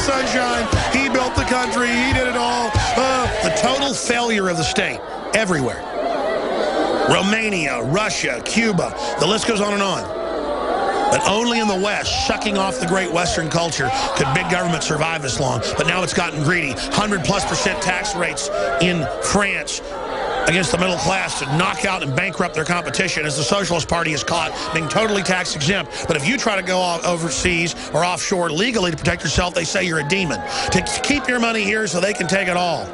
sunshine. He built the country. He did it all. The total failure of the state everywhere. Romania, Russia, Cuba, the list goes on and on. But only in the West, sucking off the great Western culture, could big government survive this long. But now it's gotten greedy. 100+% tax rates in France against the middle class to knock out and bankrupt their competition, as the Socialist Party is caught being totally tax exempt. But if you try to go overseas or offshore legally to protect yourself, they say you're a demon. To keep your money here so they can take it all.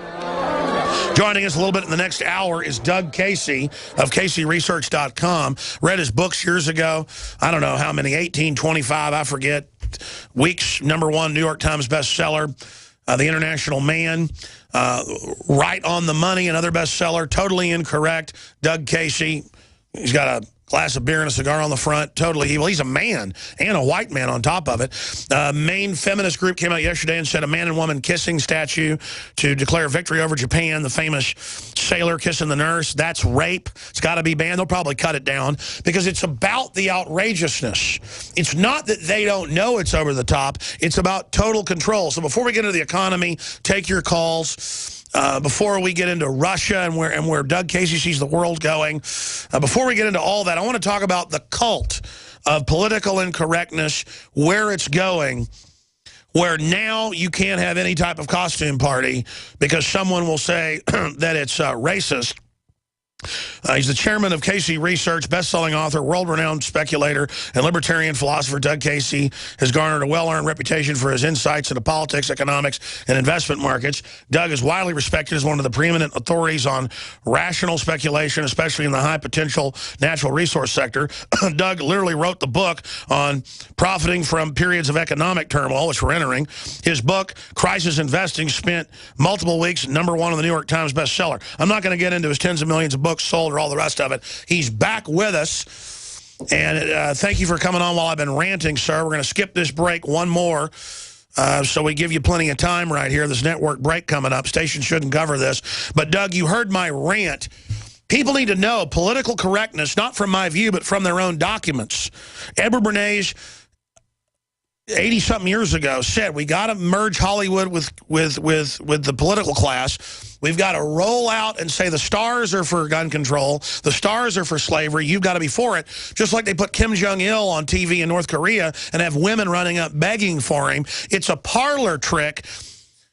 Joining us a little bit in the next hour is Doug Casey of CaseyResearch.com. Read his books years ago. I don't know how many, 18, 25, I forget. Weeks #1 New York Times bestseller. The International Man, Right on the Money, another bestseller. Totally Incorrect. Doug Casey, he's got a glass of beer and a cigar on the front. Totally evil. He's a man and a white man on top of it. Main feminist group came out yesterday and said a man and woman kissing statue to declare victory over Japan. The famous sailor kissing the nurse. That's rape. It's got to be banned. They'll probably cut it down because it's about the outrageousness. It's not that they don't know it's over the top. It's about total control. So before we get into the economy, take your calls. Before we get into Russia and where Doug Casey sees the world going, before we get into all that, I want to talk about the cult of political incorrectness, where it's going, where now you can't have any type of costume party because someone will say that it's racist. He's the chairman of Casey Research, best-selling author, world-renowned speculator, and libertarian philosopher. Doug Casey has garnered a well-earned reputation for his insights into politics, economics, and investment markets. Doug is widely respected as one of the preeminent authorities on rational speculation, especially in the high-potential natural resource sector. Doug literally wrote the book on profiting from periods of economic turmoil, which we're entering. His book, Crisis Investing, spent multiple weeks #1 on the New York Times bestseller. I'm not going to get into his tens of millions of books sold or all the rest of it. He's back with us, and thank you for coming on while I've been ranting, sir. We're going to skip this break one more, so we give you plenty of time right here. This network break coming up. Station shouldn't cover this. But, Doug, you heard my rant. People need to know political correctness, not from my view, but from their own documents. Edward Bernays, 80-something years ago, said we got to merge Hollywood with the political class. We've got to roll out and say the stars are for gun control, the stars are for slavery, you've got to be for it. Just like they put Kim Jong-il on TV in North Korea and have women running up begging for him. It's a parlor trick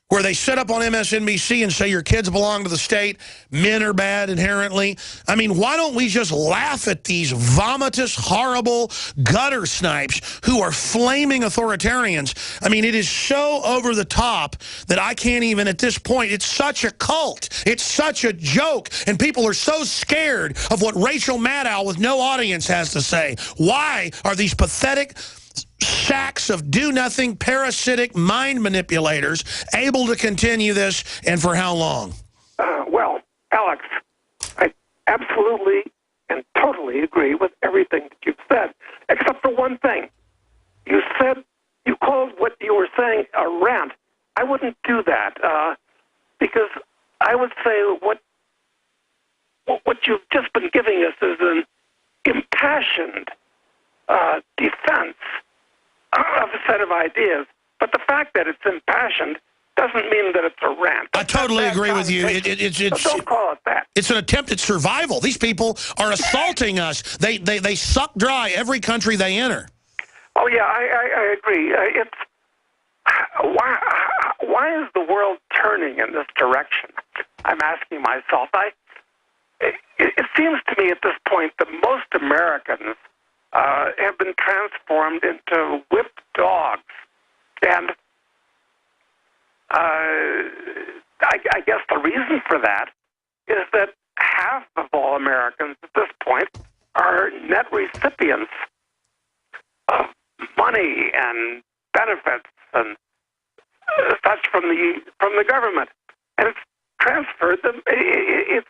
where they sit up on MSNBC and say your kids belong to the state, men are bad inherently. I mean, why don't we just laugh at these vomitous, horrible gutter snipes who are flaming authoritarians? I mean, it is so over the top that I can't even at this point. It's such a cult. It's such a joke. And people are so scared of what Rachel Maddow with no audience has to say. Why are these pathetic sacks of do-nothing, parasitic mind manipulators able to continue this, and for how long? Well, Alex, I absolutely and totally agree with everything that you've said, except for one thing. You said, you called what you were saying a rant. I wouldn't do that, because I would say what you've just been giving us is an impassioned defense of a set of ideas. But the fact that it's impassioned doesn't mean that it's a rant. I totally agree with you. It's don't call it that. It's an attempt at survival. These people are assaulting us. They suck dry every country they enter. Oh, yeah, I agree. Why is the world turning in this direction? I'm asking myself. It seems to me at this point that most Americans have been transformed into whipped dogs. And I guess the reason for that is that half of all Americans at this point are net recipients of money and benefits and such from the government. And it's transferred them, it's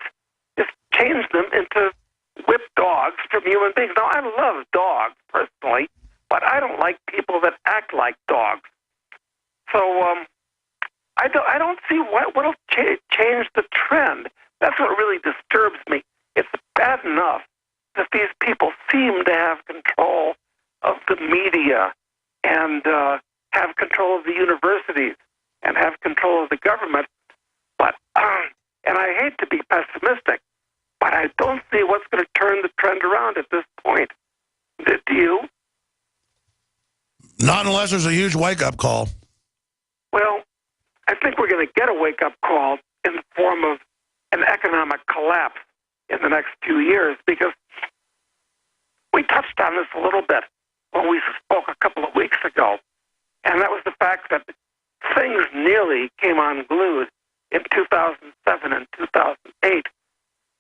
changed them into whipped dogs from human beings. Now, I love dogs personally, but I don't like people that act like dogs. So I don't see what'll change the trend. That's what really disturbs me. It's bad enough that these people seem to have control of the media and have control control of the universities and have control of the government. But, and I hate to be pessimistic, but I don't see what's going to turn the trend around at this point. Do you? Not unless there's a huge wake-up call. Well, I think we're going to get a wake-up call in the form of an economic collapse in the next few years, because we touched on this a little bit when we spoke a couple of weeks ago, and that was the fact that things nearly came unglued in 2007 and 2008,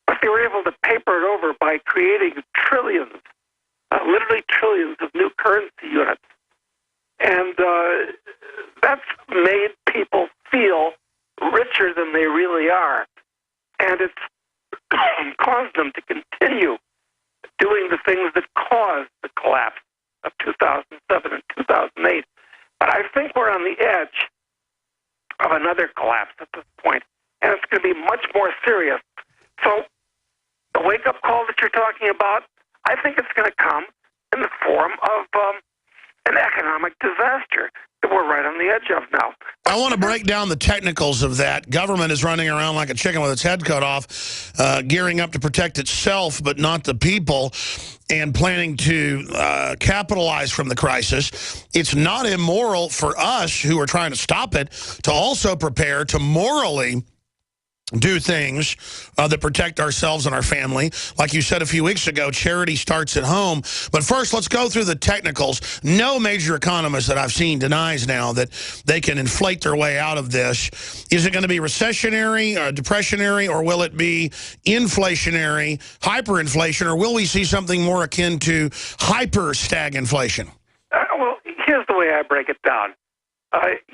but they were able to paper it over by creating trillions, literally trillions of new currency units. And that's made people feel richer than they really are. And it's caused them to continue doing the things that caused the collapse of 2007 and 2008. But I think we're on the edge of another collapse at this point, and it's going to be much more serious. So the wake-up call that you're talking about, I think it's going to come in the form of an economic disaster that we're right on the edge of now. I want to break down the technicals of that. Government is running around like a chicken with its head cut off, gearing up to protect itself but not the people, and planning to capitalize from the crisis. It's not immoral for us who are trying to stop it to also prepare to morally do things that protect ourselves and our family. Like you said a few weeks ago, charity starts at home. But first, let's go through the technicals. No major economist that I've seen denies now that they can inflate their way out of this. Is it going to be recessionary, depressionary, or will it be inflationary, hyperinflation, or will we see something more akin to hyper-stagflation? Well, here's the way I break it down.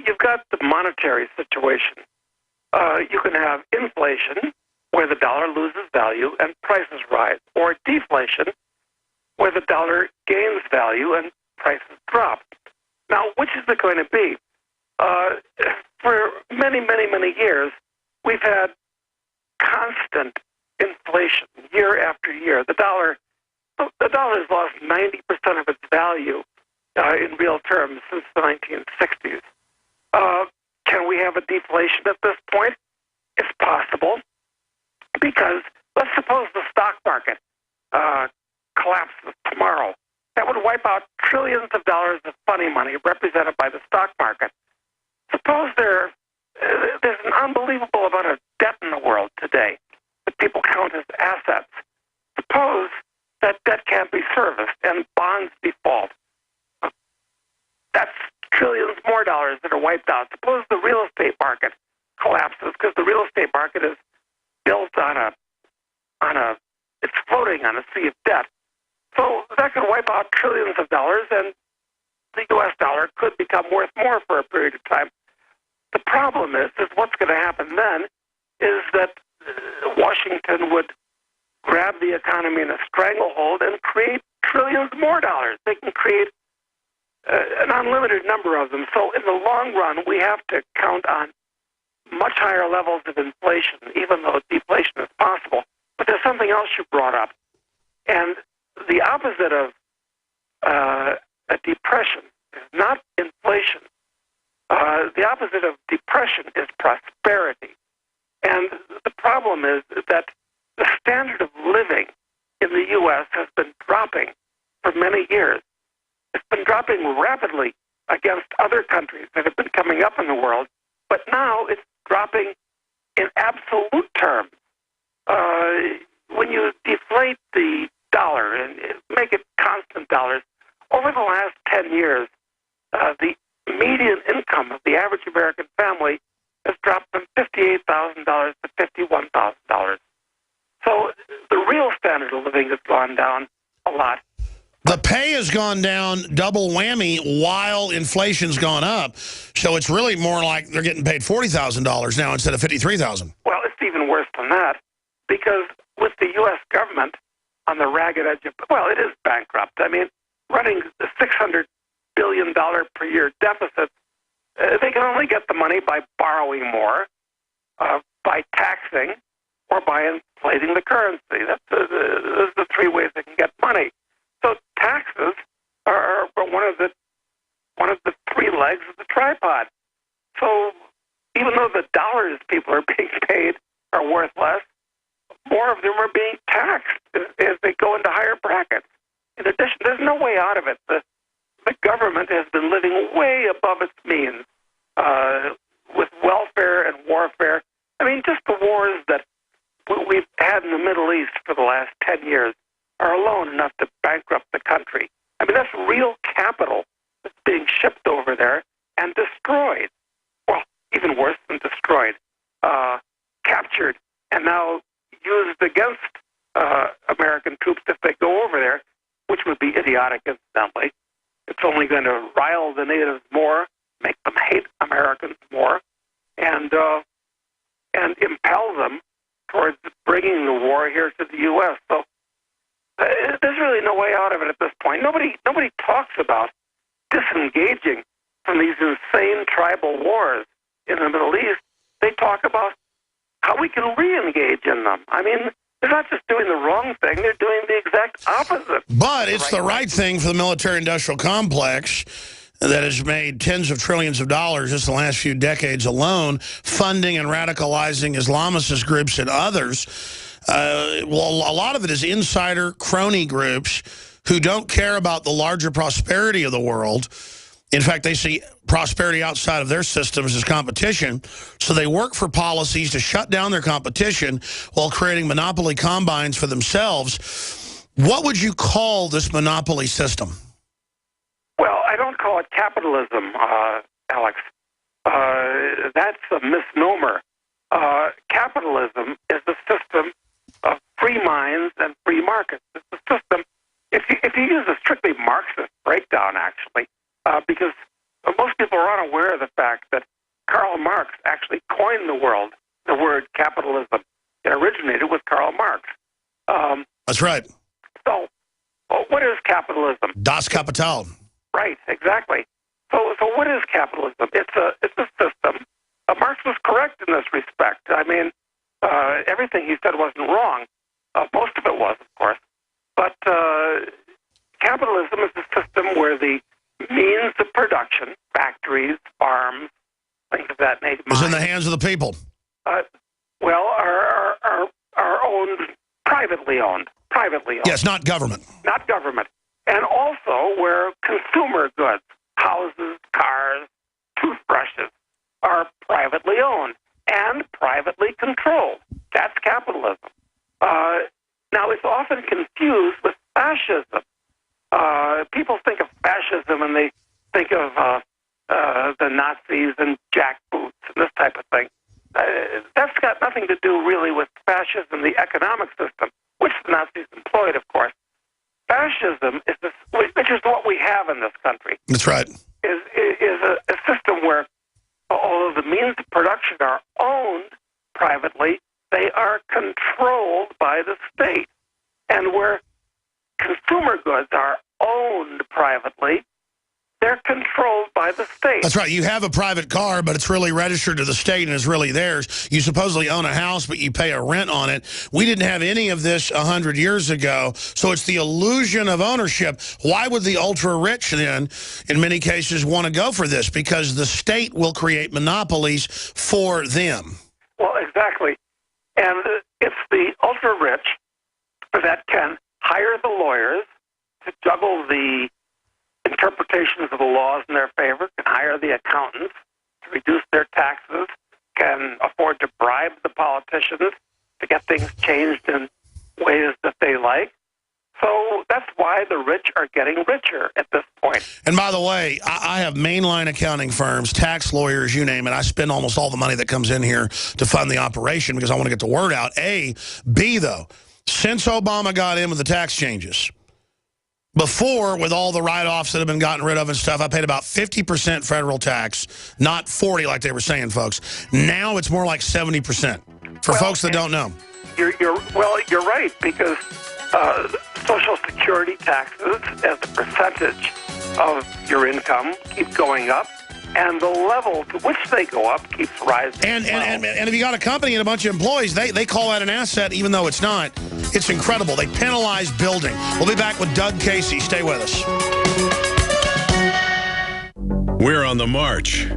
You've got the monetary situation. You can have inflation, where the dollar loses value and prices rise, or deflation, where the dollar gains value and prices drop. Now, which is it going to be? For many, many, many years, we've had constant inflation year after year. The dollar has lost 90% of its value in real terms since the 1960s. Can we have a deflation at this point? It's possible, because let's suppose the stock market collapses tomorrow. That would wipe out trillions of dollars of funny money represented by the stock market. Suppose there's an unbelievable amount of debt in the world today that people count as assets. Suppose that debt can't be serviced and bonds default. That's trillions more dollars that are wiped out. Suppose the real estate market collapses, because the real estate market is built it's floating on a sea of debt. So that could wipe out trillions of dollars, and the U.S. dollar could become worth more for a period of time. The problem is what's going to happen then is that Washington would grab the economy in a stranglehold and create trillions more dollars. They can create an unlimited number of them. So in the long run, we have to count on much higher levels of inflation, even though deflation is possible. But there's something else you brought up. And the opposite of a depression is not inflation. The opposite of depression is prosperity. And the problem is that the standard of living in the U.S. has been dropping for many years. It's been dropping rapidly against other countries that have been coming up in the world, but now it's dropping in absolute terms. When you deflate the dollar and make it constant dollars, over the last 10 years, the median income of the average American family has dropped from $58,000 to $51,000. So the real standard of living has gone down a lot. The pay has gone down double whammy while inflation's gone up. So it's really more like they're getting paid $40,000 now instead of $53,000. Well, it's even worse than that, because with the U.S. government on the ragged edge of, well, it is bankrupt. I mean, running a $600 billion per year deficit, they can only get the money by borrowing more, by taxing, or by inflating the currency. Those are the three ways they can get money. So taxes are one of the three legs of the tripod. So even though the dollars people are being paid are worth less, more of them are being taxed as they go into higher brackets. In addition, there's no way out of it. The government has been living way above its means with welfare and warfare. I mean, just the wars that we've had in the Middle East for the last 10 years are alone enough to bankrupt the country. I mean, that's real capital that's being shipped over there and destroyed. Well, even worse than destroyed, captured, and now used against American troops if they go over there, which would be idiotic, incidentally. It's only going to rile the natives more, make them hate Americans more, and impel them towards bringing the war here to the U.S. So there's really no way out of it at this point. Nobody talks about disengaging from these insane tribal wars in the Middle East. They talk about how we can re-engage in them. I mean, they're not just doing the wrong thing, they're doing the exact opposite. But it's the right thing for the military-industrial complex that has made tens of trillions of dollars just the last few decades alone, funding and radicalizing Islamicist groups and others. Well, a lot of it is insider crony groups who don't care about the larger prosperity of the world. In fact, they see prosperity outside of their systems as competition, so they work for policies to shut down their competition while creating monopoly combines for themselves. What would you call this monopoly system? Well, I don't call it capitalism, Alex. That's a misnomer. Capitalism is the system of free minds and free markets. It's a system, if you use a strictly Marxist breakdown, actually, because most people are unaware of the fact that Karl Marx actually coined the word capitalism. It originated with Karl Marx. That's right. So, what is capitalism? Das Kapital. Right, exactly. So what is capitalism? It's a system. Marx was correct in this respect. I mean, everything he said wasn't wrong. Most of it was, of course. But capitalism is a system where the means of production, factories, farms, things of that nature, is in the hands of the people. Are owned, privately owned. Yes, not government. Not government. And also where consumer goods, houses, cars, toothbrushes, are privately owned and privately controlled. That's capitalism. Now, it's often confused with fascism. People think of fascism and they think of the Nazis and jackboots and this type of thing. That's got nothing to do really with fascism, the economic system, which the Nazis employed, of course. Fascism is this, which is what we have in this country. That's right. Is a system where, although the means of production are owned privately, they are controlled by the state. And where consumer goods are owned privately, they're controlled by the state. That's right. You have a private car, but it's really registered to the state and is really theirs. You supposedly own a house, but you pay a rent on it. We didn't have any of this 100 years ago, so it's the illusion of ownership. Why would the ultra-rich then, in many cases, want to go for this? Because the state will create monopolies for them. Well, exactly. And it's the ultra-rich that can hire the lawyers to juggle the interpretations of the laws in their favor, can hire the accountants to reduce their taxes, can afford to bribe the politicians to get things changed in ways that they like. So that's why the rich are getting richer at this point. And by the way, I have mainline accounting firms, tax lawyers, you name it. I spend almost all the money that comes in here to fund the operation because I want to get the word out. A. B, though, since Obama got in with the tax changes, before, with all the write-offs that have been gotten rid of and stuff, I paid about 50% federal tax, not 40 like they were saying, folks. Now it's more like 70% for folks that don't know. You're right, because Social Security taxes as a percentage of your income keep going up, and the level to which they go up keeps rising. And if you got a company and a bunch of employees, they call that an asset even though it's not. It's incredible. They penalize building. We'll be back with Doug Casey. Stay with us. We're on the march.